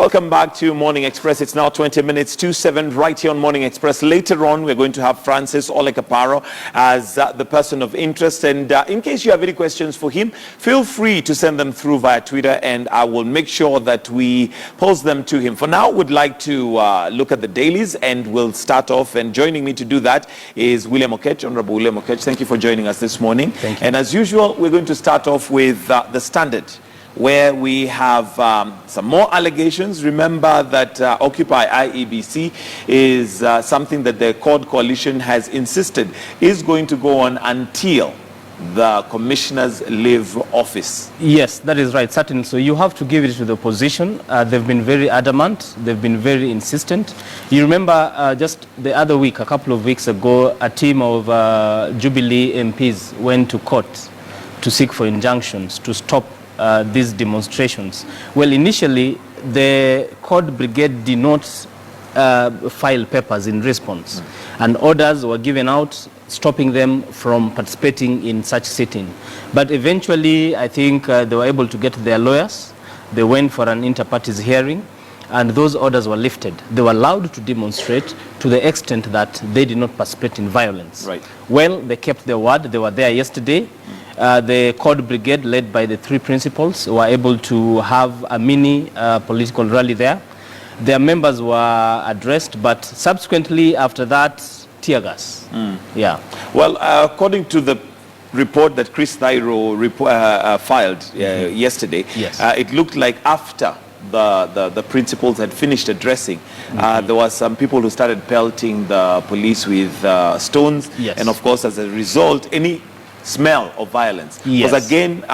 Welcome back to Morning Express. It's now 20 minutes to 7 right here on Morning Express. Later on, we're going to have Francis Ole Kaparo as the person of interest. And in case you have any questions for him, feel free to send them through via Twitter, and I will make sure that we post them to him. For now, we'd like to look at the dailies, and we'll start off. And joining me to do that is William Okech, Honorable William Okech. Thank you for joining us this morning. Thank you. And as usual, we're going to start off with the Standard, where we have some more allegations. Remember that Occupy IEBC is something that the CORD coalition has insisted is going to go on until the commissioners leave office. Yes, that is right, certainly. So you have to give it to the opposition. They've been very adamant. They've been very insistent. You remember just the other week, a couple of weeks ago, a team of Jubilee MPs went to court to seek for injunctions to stop these demonstrations. Well, initially, the CORD brigade did not file papers in response, and orders were given out stopping them from participating in such sitting. But eventually, I think they were able to get their lawyers. They went for an inter-parties hearing, and those orders were lifted. They were allowed to demonstrate to the extent that they did not participate in violence. Right. Well, they kept their word. They were there yesterday. The CORD brigade, led by the three principals, were able to have a mini political rally there. Their members were addressed, but subsequently after that, tear gas. Yeah. Well, according to the report that Chris Thairo filed yesterday, Yes. It looked like after the principals had finished addressing, there were some people who started pelting the police with stones. Yes. And of course, as a result, any smell of violence. Yes. Because again,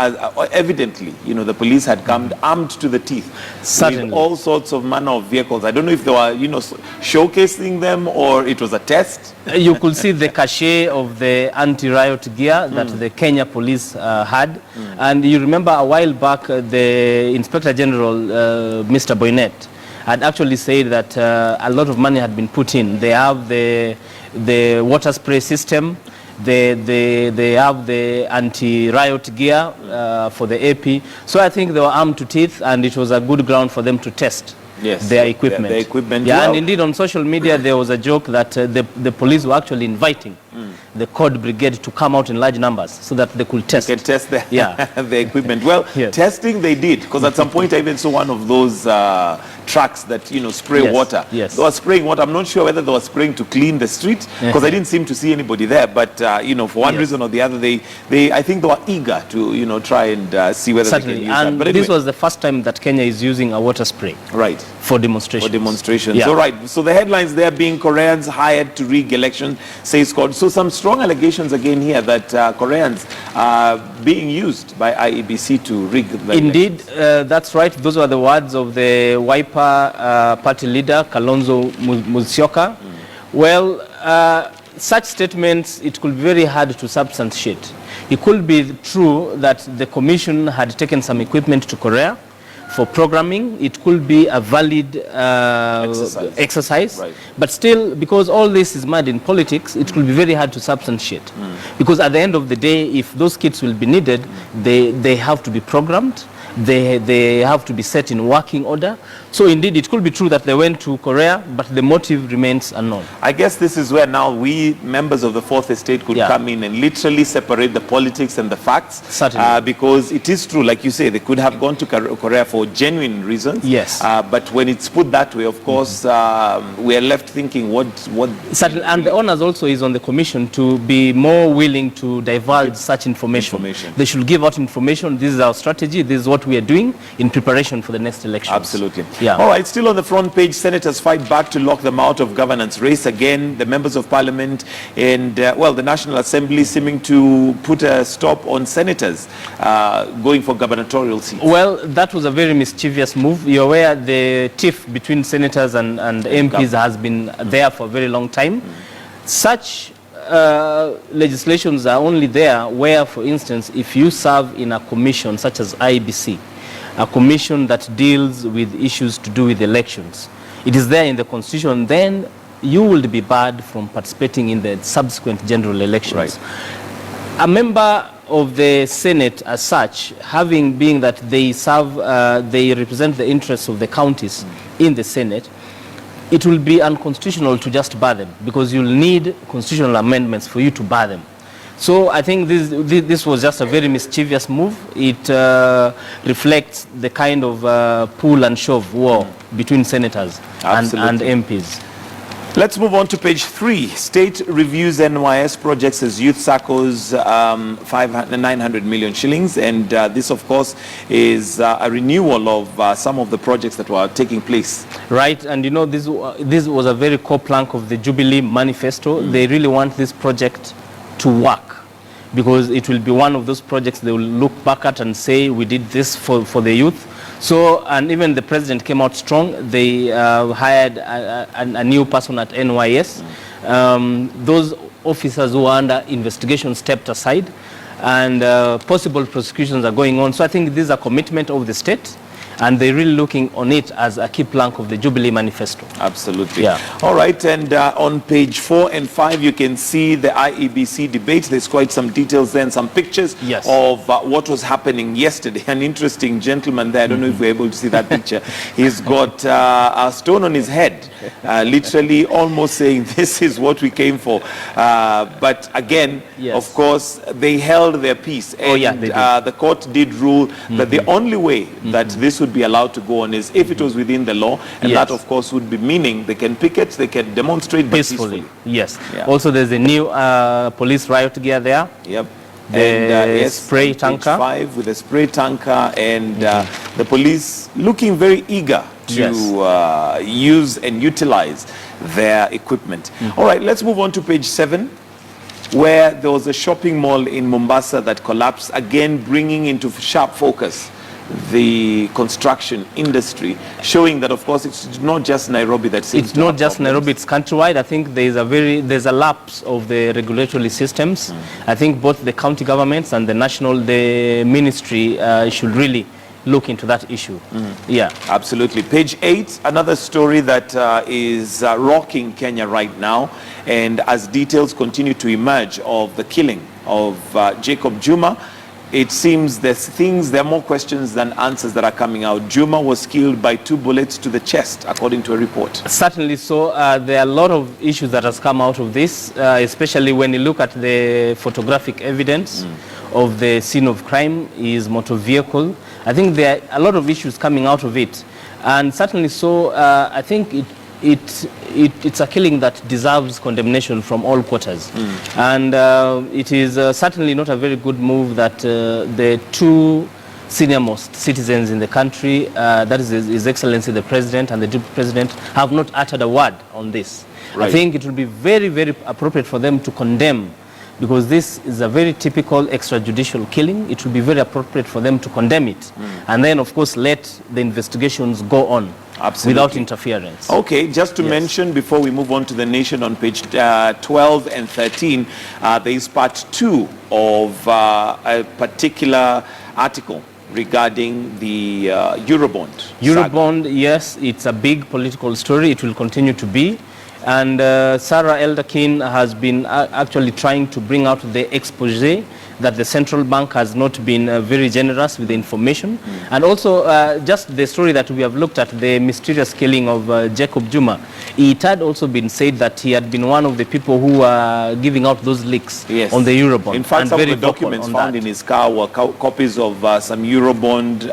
evidently, you know, the police had come armed to the teeth. Certainly. With all sorts of manner of vehicles. I don't know if they were, you know, showcasing them or it was a test. You could see the cachet of the anti-riot gear that the Kenya police had. And you remember a while back, the Inspector General, Mr. Boynet, had actually said that a lot of money had been put in. They have the water spray system. They have the anti-riot gear for the AP. So I think they were armed to teeth, and it was a good ground for them to test their equipment. Their equipment. Yeah, well. and indeed on social media there was a joke that the police were actually inviting the CORD brigade to come out in large numbers so that they could test. They can test the, Yeah. the equipment. Well, Yes. testing they did, because at some point I even saw one of those trucks that, you know, spray Yes, water. yes. They were spraying water. I'm not sure whether they were spraying to clean the street, because I didn't seem to see anybody there. But, you know, for one Yes. reason or the other, I think they were eager to, you know, try and see whether Certainly. they can use that. And But anyway, this was the first time that Kenya is using a water spray right. for demonstrations. For demonstrations. Yeah. All right. So the headlines there being Koreans hired to rig election, says CORD. So some strong allegations again here that Koreans are being used by IEBC to rig the Indeed, elections. that's right. Those were the words of the Wiper party leader, Kalonzo Musyoka. Well, such statements, it could be very hard to substantiate. It could be true that the commission had taken some equipment to Korea for programming. It could be a valid exercise. Right. But still, because all this is mad in politics, it will be very hard to substantiate. Because at the end of the day, if those kits will be needed, they have to be programmed. They have to be set in working order. So indeed, it could be true that they went to Korea, but the motive remains unknown. I guess this is where now we, members of the Fourth Estate, could come in and literally separate the politics and the facts. Certainly. Because it is true, like you say, they could have gone to Korea for genuine reasons. Yes. But when it's put that way, of course, we are left thinking, what... Certainly, and the onus also is on the commission to be more willing to divulge such information. They should give out information. This is our strategy. This is what we are doing in preparation for the next elections. Absolutely. Yeah. All right, still on the front page, senators fight back to lock them out of governance race again. The members of parliament and, well, the National Assembly seeming to put a stop on senators going for gubernatorial seats. Well, that was a very mischievous move. You're aware the tiff between senators and MPs has been there for a very long time. Such legislations are only there where, for instance, if you serve in a commission such as IEBC, a commission that deals with issues to do with elections, it is there in the constitution, then you will be barred from participating in the subsequent general elections. Right. A member of the Senate as such, having being that they serve, they represent the interests of the counties in the Senate, it will be unconstitutional to just bar them, because you'll need constitutional amendments for you to bar them. So I think this was just a very mischievous move. It reflects the kind of pull and shove war between senators and MPs. Let's move on to page 3. State reviews NYS projects as youth circles, 900 million shillings. And this, of course, is a renewal of some of the projects that were taking place. Right. And, you know, this was a very core plank of the Jubilee manifesto. They really want this project to work, because it will be one of those projects they will look back at and say, we did this for the youth. So, and even the president came out strong. They hired a new person at NYS. Those officers who are under investigation stepped aside, and possible prosecutions are going on. So I think this is a commitment of the state, and they're really looking on it as a key plank of the Jubilee manifesto. Absolutely. Yeah. All right, and on page 4 and 5, you can see the IEBC debate. There's quite some details there and some pictures of what was happening yesterday. An interesting gentleman there. I don't know if we're able to see that picture. He's got a stone on his head, literally almost saying, this is what we came for. But again, of course, they held their peace. And the court did rule that the only way that this would be allowed to go on is if it was within the law, and that of course would be meaning they can picket, they can demonstrate peacefully. Yes. Also there's a new police riot gear there. Yep. The spray tanker. 5 with a spray tanker, and the police looking very eager to use and utilize their equipment. All right, let's move on to page 7, where there was a shopping mall in Mombasa that collapsed, again bringing into sharp focus the construction industry, showing that of course it's not just Nairobi that seems it's not just Nairobi, it's countrywide. I think there's a lapse of the regulatory systems. I think both the county governments and the ministry should really look into that issue. Yeah, absolutely. Page 8, another story that is rocking Kenya right now, and as details continue to emerge of the killing of Jacob Juma, it seems there are more questions than answers that are coming out. Juma was killed by 2 bullets to the chest, according to a report. Certainly so. There are a lot of issues that has come out of this, especially when you look at the photographic evidence of the scene of crime, his motor vehicle. I think there are a lot of issues coming out of it. And certainly so, I think it's a killing that deserves condemnation from all quarters. And it is certainly not a very good move that the 2 senior-most citizens in the country, that is His Excellency the President and the Deputy President, have not uttered a word on this. I think it will be very, very appropriate for them to condemn, because this is a very typical extrajudicial killing. It will be very appropriate for them to condemn it, and then of course let the investigations go on. Absolutely. Without interference. Okay, just to mention before we move on to the Nation on page 12 and 13, there is part 2 of a particular article regarding the Eurobond. Eurobond, yes, it's a big political story. It will continue to be. And Sarah Elderkin has been actually trying to bring out the expose that the central bank has not been very generous with the information. And also just the story that we have looked at, the mysterious killing of Jacob Juma. It had also been said that he had been one of the people who were giving out those leaks on the Eurobond. In fact, some of the documents found in his car were copies of some Eurobond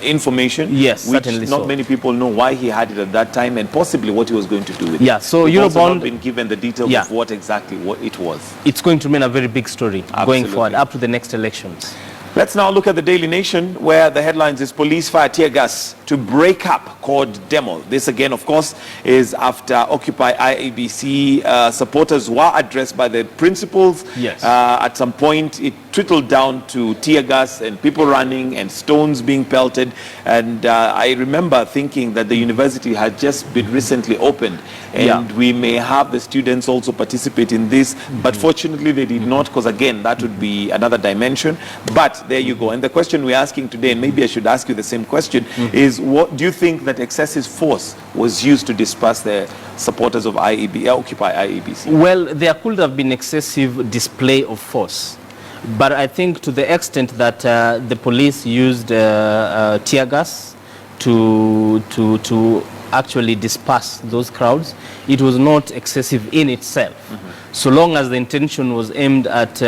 information. Yes, which certainly not many people know why he had it at that time and possibly what he was going to do with it. Yeah, so We've Eurobond also not been given the details of what exactly it was. It's going to remain a very big story going forward up to the next elections. Let's now look at the Daily Nation, where the headlines is police fire tear gas to break up CORD demo. This again, of course, is after Occupy IEBC supporters were addressed by the principals. At some point, it trickled down to tear gas and people running and stones being pelted. And I remember thinking that the university had just been recently opened, and we may have the students also participate in this. But fortunately, they did not, because again, that would be another dimension. But there you go. And the question we're asking today, and maybe I should ask you the same question, is what do you think that excessive force was used to disperse the supporters of Occupy IEBC? Well, there could have been excessive display of force. But I think to the extent that the police used tear gas to actually disperse those crowds, it was not excessive in itself. So long as the intention was aimed at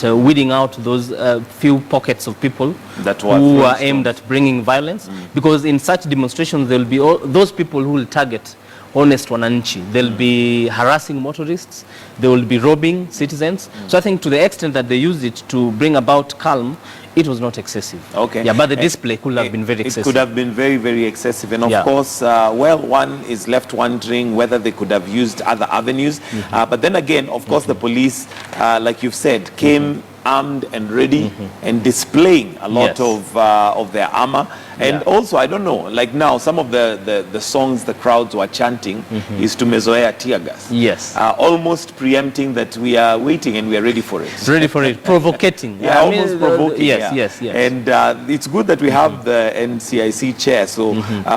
weeding out those few pockets of people who are aimed at bringing violence. Because in such demonstrations, there will be those people who will target honest wananchi. They'll be harassing motorists, they will be robbing citizens. So I think to the extent that they used it to bring about calm, it was not excessive. Okay. Yeah, but the display could have been very excessive. It could have been very, very excessive. And of course, well, one is left wondering whether they could have used other avenues. But then again, of course, the police, like you've said, came armed and ready and displaying a lot of their armor. And also, I don't know, like now, some of the songs the crowds were chanting is to Mezoea tear gas. Yes. Almost preempting that we are waiting and we are ready for it. Ready for it. Provocating. Yeah, almost provoking. Yes. And it's good that we have the NCIC chair. So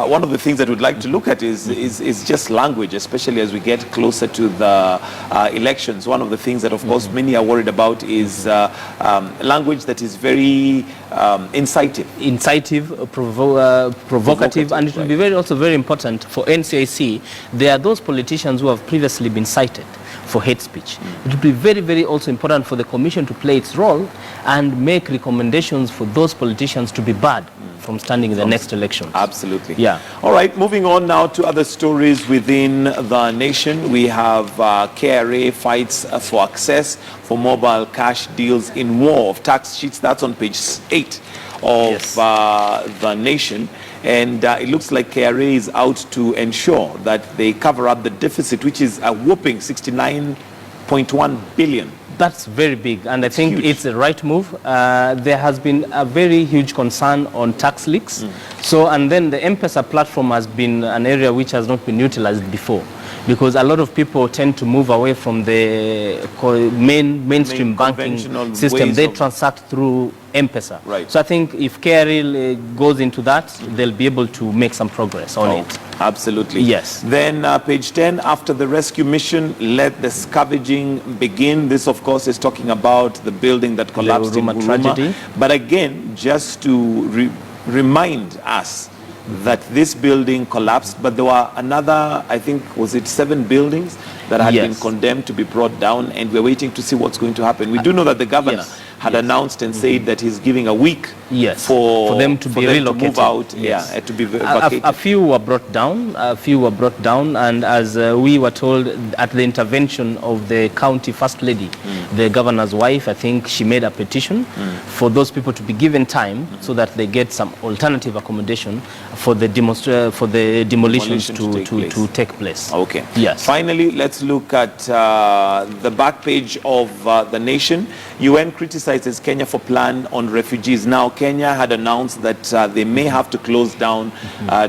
one of the things that we'd like to look at is just language, especially as we get closer to the elections. One of the things that, of course, many are worried about is language that is very inciting. Provocative, and it will be also very important for NCIC. There are those politicians who have previously been cited for hate speech. It will be very, very also important for the commission to play its role and make recommendations for those politicians to be barred from standing in the next election. Absolutely. Yeah. All right, moving on now to other stories within the nation. We have KRA fights for access for mobile cash deals in war of tax sheets. That's on page 8 of the nation. And it looks like KRA is out to ensure that they cover up the deficit, which is a whopping 69.1 billion. That's very big, and I think huge. It's the right move. There has been a very huge concern on tax leaks. So, and then the M-Pesa platform has been an area which has not been utilized before, because a lot of people tend to move away from the mainstream banking system. They transact through M-Pesa. Right. So I think if KRA goes into that, they'll be able to make some progress on it. Absolutely. Yes. Then page 10, after the rescue mission, let the scavenging begin. This, of course, is talking about the building that collapsed in Huruma tragedy. But again, just to remind us that this building collapsed, but there were another, I think, was it 7 buildings that had been condemned to be brought down, and we're waiting to see what's going to happen. We do know that the governor had announced and said that he's giving a week for them to be relocated. To move out, to be evacuated. A few were brought down, and as we were told at the intervention of the county first lady, the governor's wife, I think she made a petition for those people to be given time so that they get some alternative accommodation for the demolitions to take place. Okay. Yes. Finally, let's look at the back page of the nation. UN criticizes Kenya for plan on refugees. Now, Kenya had announced that they may have to close down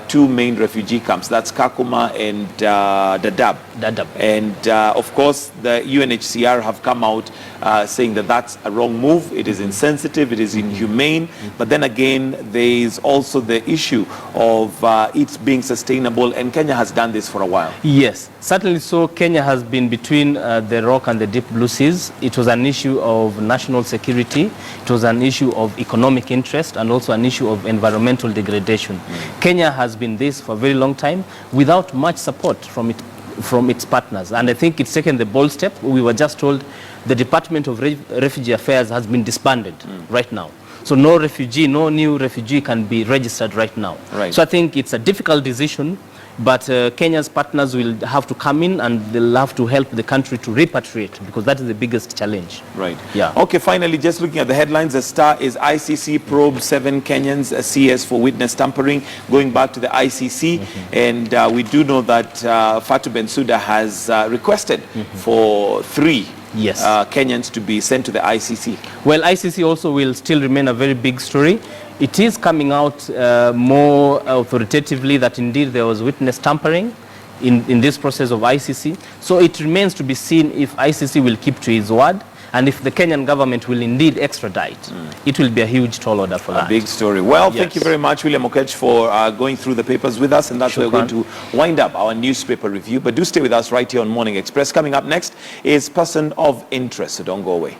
2 main refugee camps. That's Kakuma and Dadaab. And of course, the UNHCR have come out saying that that's a wrong move. It is insensitive. It is inhumane. But then again, there is also the issue of it being sustainable. And Kenya has done this for a while. Yes, certainly so. Kenya has been between the rock and the deep blue seas. It was an issue of national security. It was an issue of economic interest and also an issue of environmental degradation. Kenya has been this for a very long time without much support from its partners. And I think it's taken the bold step. We were just told the Department of Refugee Affairs has been disbanded right now. So no new refugee can be registered right now. Right. So I think it's a difficult decision, but Kenya's partners will have to come in and they'll have to help the country to repatriate, because that is the biggest challenge. Right. Yeah. Okay, finally, just looking at the headlines, the Star is ICC probe 7 Kenyans CS for witness tampering, going back to the ICC. And we do know that Fatou Bensouda has requested for 3 Kenyans to be sent to the ICC. Well, ICC also will still remain a very big story. It is coming out more authoritatively that indeed there was witness tampering in this process of ICC. So it remains to be seen if ICC will keep to its word, and if the Kenyan government will indeed extradite. It will be a huge tall order for that. A big story. Well, thank you very much, William Okech, for going through the papers with us, and that's where we're going to wind up our newspaper review. But do stay with us right here on Morning Express. Coming up next is Person of Interest, so don't go away.